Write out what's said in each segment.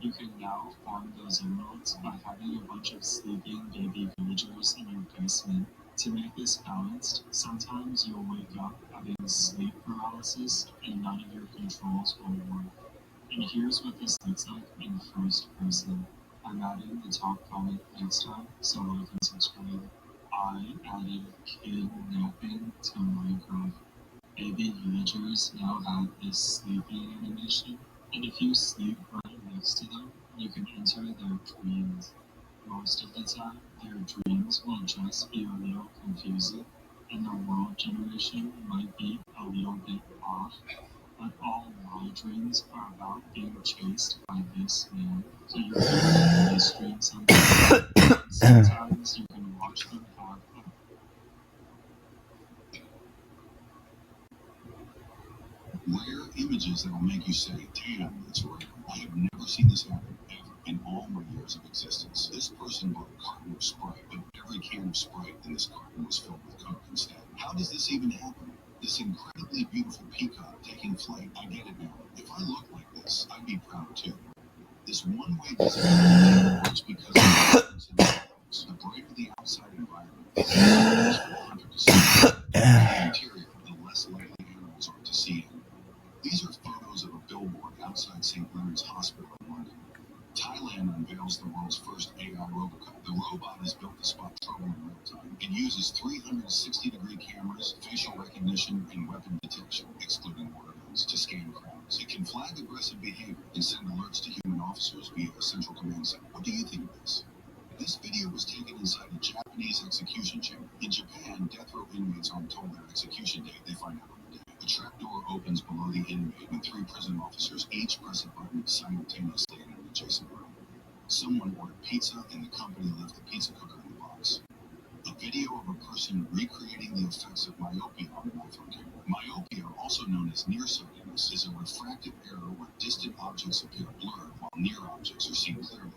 You can now farm those emeralds by having a bunch of sleeping baby villagers in your basement. To make this balanced, sometimes you'll wake up having sleep paralysis and none of your controls will work. And here's what this looks like in first person. I'm adding the top comment next time, so like and subscribe. I added kidnapping to Minecraft. Baby villagers now have this sleeping animation, and if you sleep right next to them, you can enter their dreams. Most of the time, their dreams will just be a little confusing, and the world generation might be a little bit off, but all my dreams are about being chased by this man. So you can really stream sometimes, and sometimes you can watch them have a rare images that'll make you say, damn, that's rare. I have never seen this happen ever in all my years of existence. This person bought a carton of Sprite, but every can of Sprite in this carton was filled with Coke instead. How does this even happen? This incredibly beautiful peacock taking flight. I get it now. If I looked like this, I'd be proud too. This one-way design works because of the difference in the colors. The brighter the outside environment, the easier it is for the hunter to see. The interior, the less likely animals are to see it. These are photos of a billboard outside St. Leonard's Hospital in London. Thailand unveils the world's first AI robocop. The robot is built to spot trouble in real time. It uses 360-degree cameras, facial recognition, and weapon detection, excluding water guns, to scan crowds. It can flag aggressive behavior and send alerts to human officers via a central command center. What do you think of this? This video was taken inside a Japanese execution chamber. In Japan, death row inmates aren't told their execution date, they find out on the day. A trapdoor opens below the inmate, and 3 prison officers each press a button simultaneously in an adjacent room. Someone ordered pizza, and the company left the pizza cooker in the box. A video of a person recreating the effects of myopia on an iPhone camera. Myopia, also known as nearsightedness, is a refractive error where distant objects appear blurred while near objects are seen clearly.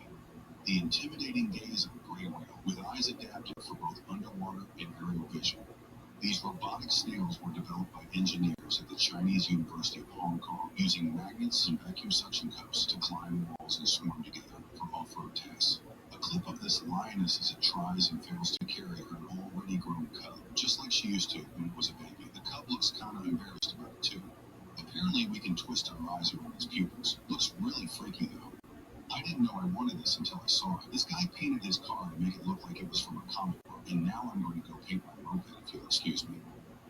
The intimidating gaze of a gray whale, with eyes adapted for both underwater and aerial vision. These robotic snails were developed by engineers at the Chinese University of Hong Kong, using magnets and vacuum suction cups to climb walls and swarm together for off-road tests. A clip of this lioness as it tries and fails to carry her already grown cub, just like she used to when it was a baby. The cub looks kinda embarrassed about it too. Apparently we can twist our eyes around its pupils. Looks really freaky though. I didn't know I wanted this until I saw it. This guy painted his car to make it look like it was from a comic book, and now I'm going to go paint my moped if you'll excuse me.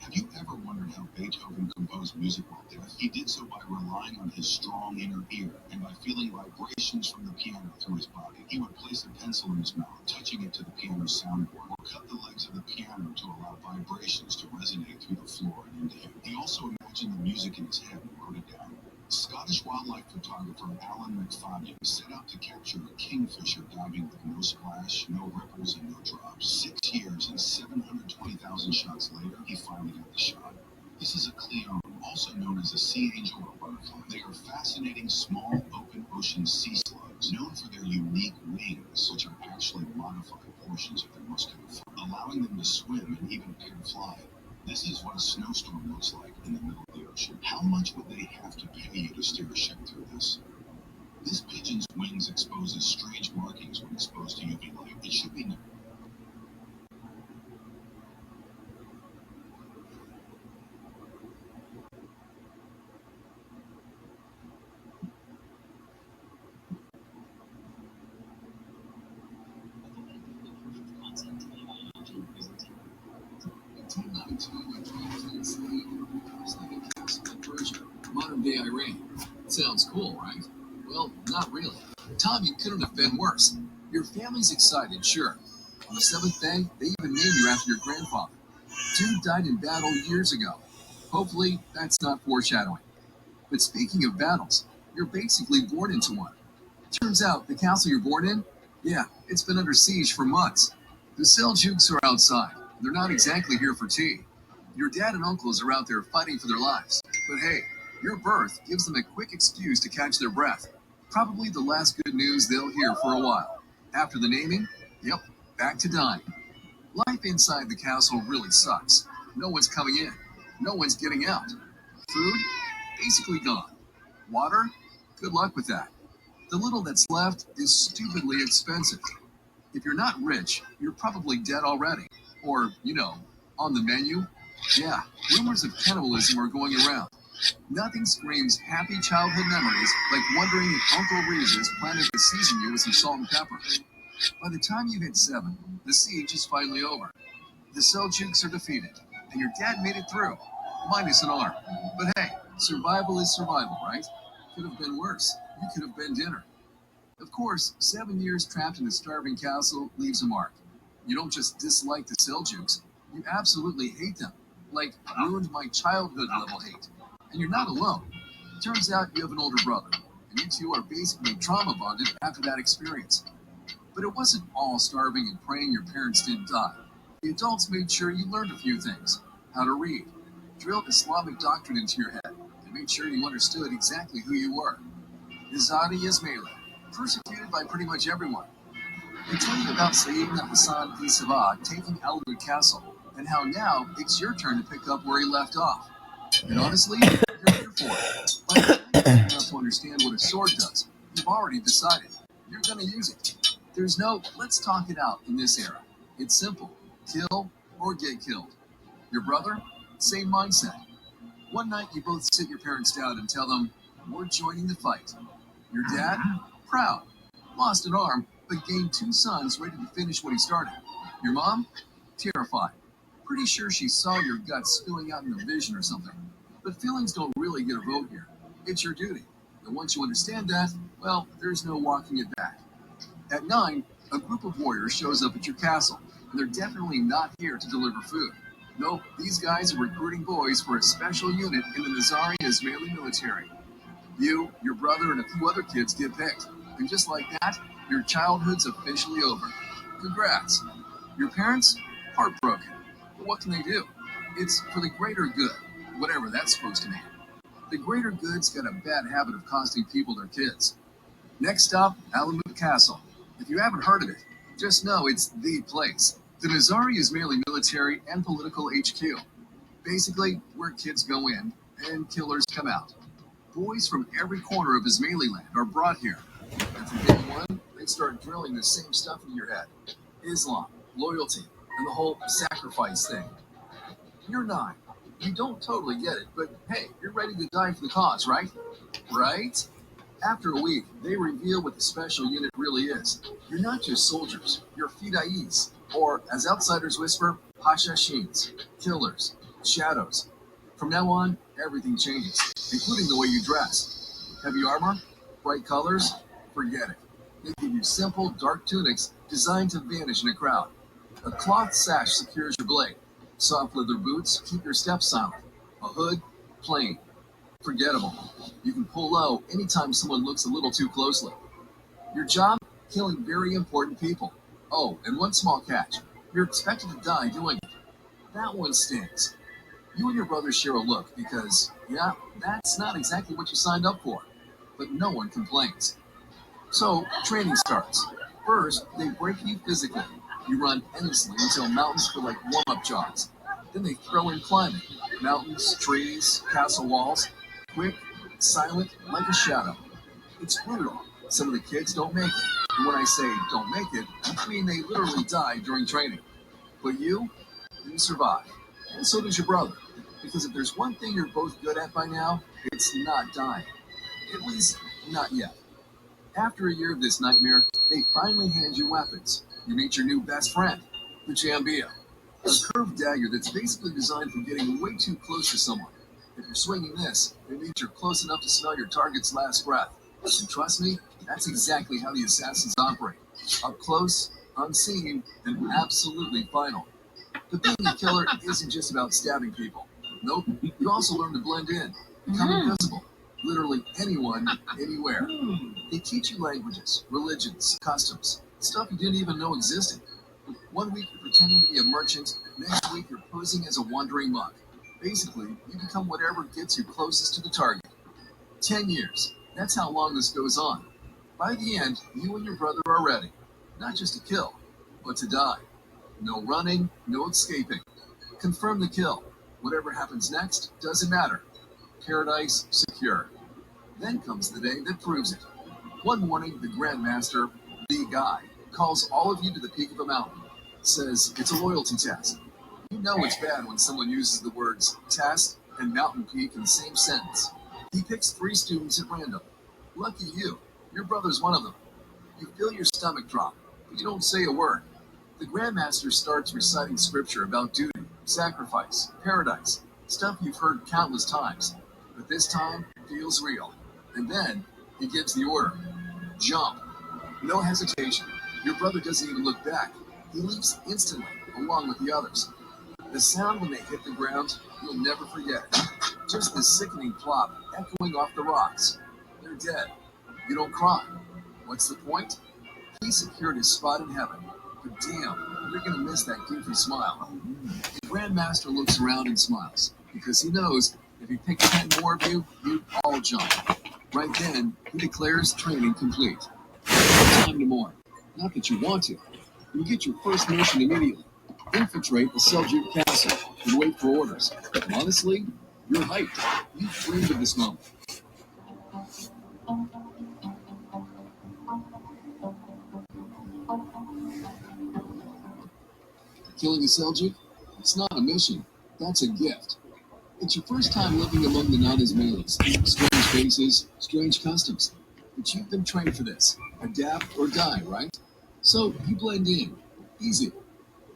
Have you ever wondered how Beethoven composed music while deaf? He did so by relying on his strong inner ear and by feeling vibrations from the piano through his body. He would place a pencil in his mouth, touching it to the piano's soundboard, or cut the legs of the piano to allow vibrations to resonate through the floor and into him. He also imagined the music in his head and wrote it down. Scottish wildlife photographer Alan McFadden set out to capture a kingfisher diving with no splash, no ripples, and no drops. 6 years and 720,000 shots later, he finally got the shot. This is a cleon, also known as a sea angel or butterfly. They are fascinating, small, open ocean sea slugs, known for their unique wings, which are actually modified portions of their muscular front, allowing them to swim and even appear to fly. This is what a snowstorm looks like in the middle of the ocean. How much would they have to pay you to steer a ship through this? This pigeon's wings exposes strange markings when exposed to UV light. It should be known. Modern day Iran. Sounds cool, right? Well, not really. Tommy couldn't have been worse. Your family's excited, sure. On the 7th day, they even named you after your grandfather. Dude died in battle years ago. Hopefully, that's not foreshadowing. But speaking of battles, you're basically born into one. Turns out, the castle you're born in, yeah, it's been under siege for months. The Seljuks are outside. They're not exactly here for tea. Your dad and uncles are out there fighting for their lives. But hey, your birth gives them a quick excuse to catch their breath. Probably the last good news they'll hear for a while. After the naming, yep, back to dying. Life inside the castle really sucks. No one's coming in. No one's getting out. Food? Basically gone. Water? Good luck with that. The little that's left is stupidly expensive. If you're not rich, you're probably dead already. Or, on the menu. Yeah, rumors of cannibalism are going around. Nothing screams happy childhood memories like wondering if Uncle Regis planted to season you with some salt and pepper. By the time you hit 7, the siege is finally over. The Seljuks are defeated, and your dad made it through, minus an arm. But hey, survival is survival, right? Could have been worse. You could have been dinner. Of course, 7 years trapped in a starving castle leaves a mark. You don't just dislike the Seljuks, you absolutely hate them. Like, ruined my childhood level hate. And you're not alone. Turns out you have an older brother, and you two are basically trauma bonded after that experience. But it wasn't all starving and praying your parents didn't die. The adults made sure you learned a few things. How to read, drilled Islamic doctrine into your head, and made sure you understood exactly who you were. Nizari Ismaili, persecuted by pretty much everyone. They tell you about Sayyidina Hassan I Sabah taking Alwood Castle, and how now it's your turn to pick up where he left off. And honestly, you're here for it. By the time you're old enough to understand what a sword does, you've already decided. You're going to use it. There's no let's talk it out in this era. It's simple. Kill or get killed. Your brother? Same mindset. One night you both sit your parents down and tell them, we're joining the fight. Your dad? Proud. Lost an arm, but gained 2 sons ready to finish what he started. Your mom? Terrified. Pretty sure she saw your guts spilling out in a vision or something. But feelings don't really get a vote here. It's your duty. And once you understand that, well, there's no walking it back. At 9, a group of warriors shows up at your castle, and they're definitely not here to deliver food. Nope, these guys are recruiting boys for a special unit in the Nizari Ismaili military. You, your brother, and a few other kids get picked. And just like that, your childhood's officially over. Congrats. Your parents? Heartbroken. But what can they do? It's for the greater good, whatever that's supposed to mean. The greater good's got a bad habit of costing people their kids. Next stop, Alamut Castle. If you haven't heard of it, just know it's the place. The Nizari Ismaili military and political HQ. Basically, where kids go in and killers come out. Boys from every corner of Ismaili land are brought here. And from day one, they start drilling the same stuff into your head. Islam, loyalty, and the whole sacrifice thing. You're 9. You don't totally get it, but hey, you're ready to die for the cause, right? Right? After a week, they reveal what the special unit really is. You're not just soldiers, you're fida'is, or as outsiders whisper, hashashins, killers, shadows. From now on, everything changes, including the way you dress. Heavy armor? Bright colors? Forget it. They give you simple, dark tunics designed to vanish in a crowd. A cloth sash secures your blade. Soft leather boots keep your steps silent. A hood? Plain. Forgettable. You can pull low anytime someone looks a little too closely. Your job? Killing very important people. Oh, and one small catch. You're expected to die doing it. That one stings. You and your brother share a look because, yeah, that's not exactly what you signed up for. But no one complains. So, training starts. First, they break you physically. You run endlessly until mountains feel like warm-up jogs. Then they throw in climbing. Mountains, trees, castle walls. Quick, silent, like a shadow. It's brutal. Some of the kids don't make it. And when I say don't make it, I mean they literally die during training. But you survive. And so does your brother. Because if there's one thing you're both good at by now, it's not dying. At least, not yet. After a year of this nightmare, they finally hand you weapons. You meet your new best friend, the Jambia. A curved dagger that's basically designed for getting way too close to someone. If you're swinging this, it means you're close enough to smell your target's last breath. And trust me, that's exactly how the assassins operate. Up close, unseen, and absolutely final. But being a killer isn't just about stabbing people. Nope, you also learn to blend in, become invisible. Literally anyone, anywhere. They teach you languages, religions, customs, stuff you didn't even know existed. One week you're pretending to be a merchant, next week you're posing as a wandering monk. Basically, you become whatever gets you closest to the target. 10 years. That's how long this goes on. By the end, you and your brother are ready. Not just to kill, but to die. No running, no escaping. Confirm the kill. Whatever happens next, doesn't matter. Paradise secure. Then comes the day that proves it. One morning, the Grand Master, the guy, calls all of you to the peak of a mountain. Says it's a loyalty test. You know it's bad when someone uses the words test and mountain peak in the same sentence. He picks 3 students at random. Lucky you, your brother's one of them. You feel your stomach drop, but you don't say a word. The Grandmaster starts reciting scripture about duty, sacrifice, paradise, stuff you've heard countless times. But this time, it feels real. And then, he gives the order. Jump. No hesitation. Your brother doesn't even look back. He leaps instantly, along with the others. The sound when they hit the ground, you'll never forget. Just this sickening plop echoing off the rocks. They're dead. You don't cry. What's the point? He secured his spot in heaven. But damn, you're gonna miss that goofy smile. The Grandmaster looks around and smiles, because he knows if he picked 10 more of you, you'd all jump. Right then, he declares training complete. No time to mourn. Not that you want to. You get your first mission immediately. Infiltrate the Seljuk castle and wait for orders. Honestly, you're hyped. You've dreamed of this moment. Killing a Seljuk? It's not a mission. That's a gift. It's your first time living among the non-Ismailis. Strange faces, strange customs. But you've been trained for this. Adapt or die, right? So you blend in. Easy.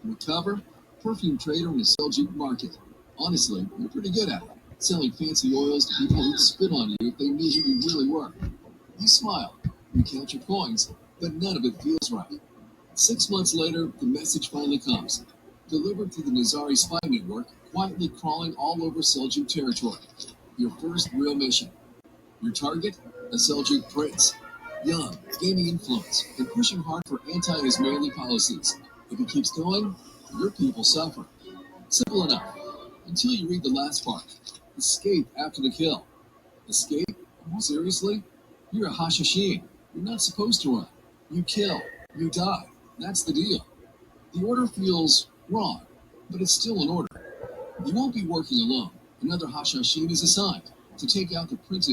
Recover? Perfume trader in the Seljuk market. Honestly, you're pretty good at it. Selling fancy oils to people who'd spit on you if they knew who you really were. You smile. You count your coins, but none of it feels right. 6 months later, the message finally comes. Delivered through the Nizari spy network, quietly crawling all over Seljuk territory. Your first real mission. Your target? A Seljuk prince. Young, gaining influence, and pushing hard for anti-Ismaili policies. If he keeps going, your people suffer. Simple enough. Until you read the last part. Escape after the kill. Escape? Seriously? You're a Hashashin. You're not supposed to run. You kill. You die. That's the deal. The order feels wrong, but it's still an order. You won't be working alone. Another Hashashin is assigned to take out the prince's